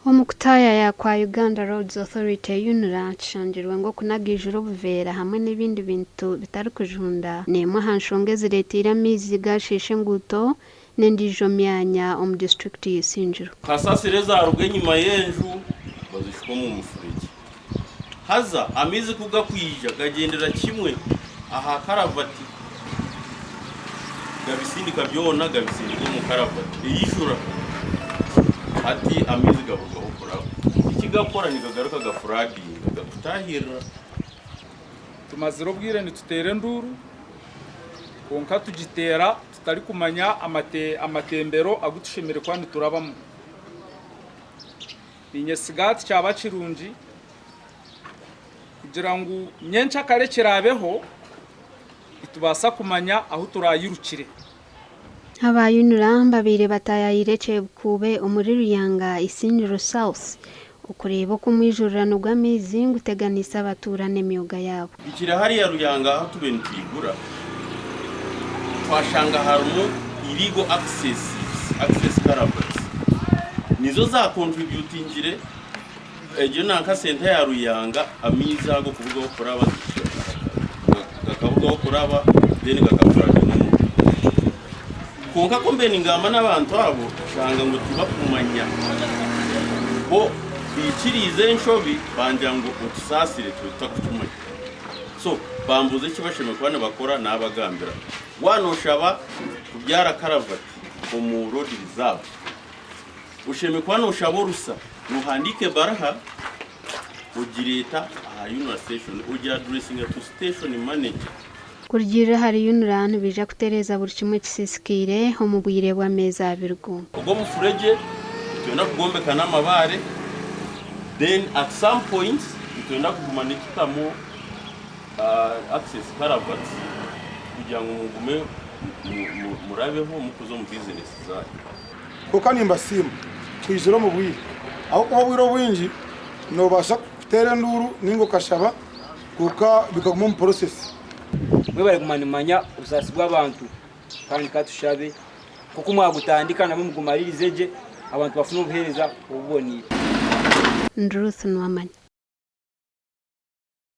Omukutaya ya kwa Uganda Roads Authority UNRA kishanjirwe ngo kunagijura obuvera hamwe n'ibindi bintu bitari kujunda nemwe hanshonge ziretira amizi gashishe nguto n'endijo myanya omu district y'Isingiro. Kasasire za ruge nyuma y'enju bazishwa mu mufurege. Haza amizi kugakwija gagendera kimwe aha karavati gabisindika byona gabisindika mu karavati yishura ati amizi gavuga ukora ikigakora nigagaruka gafuradi gatahira tumaziro bwire nitutere nduru konka tugitera tutari kumanya amatembero agutushimire kwandi turabamo inyesigati cyabacirunji kugira ngo nyencha kare kirabeho itubasa kumanya aho turayirukire. Aba UNRA babire batayayire cebukube omuri Ruyanga Isingiro South ukureba ko mwijurano gw'amizi nguteganisa abaturane emyoga yabo. Ikira hari ya Ruyanga aho tubentigura twashanga harimo illegal access caravans nizo za contributingire ejo nanka center ya Ruyanga amiza go kuvuga ko kuraba gakavuga ko kuraba deni gakafura konka kombe ningama n'abantu abo shanga ngo tubakumanya ko bikirize nshobi banja ngo utusasire tutakutumanya so bambuze kibasheme kwana bakora n'abagambira wanoshaba kubyara karavati mu road reserve usheme kwana ushabo rusa ruhandike baraha ugireta UNRA station ugira addressing to station manager kurgira hari UNRA bija kutereza buri kimwe kisisikire omubwire bwa meza abirgo ubwo mufurege twenda kugombeka n'amabare then at some point twenda kugumana kitamo access caravans kugira ngo mugume murabeho mukuzo mu business zayo kuko nimba simu kwijiro mu bwire aho kuba bwiro bwinji no basha kutere nduru ningo kashaba kuka bikaguma mu process mwe bari kumanimanya ubusasi bw'abantu kandi katushabe kuko mwagutandika nabo mugumaririzeje abantu bafuna ubuhereza ububoni Ruth Nwamani.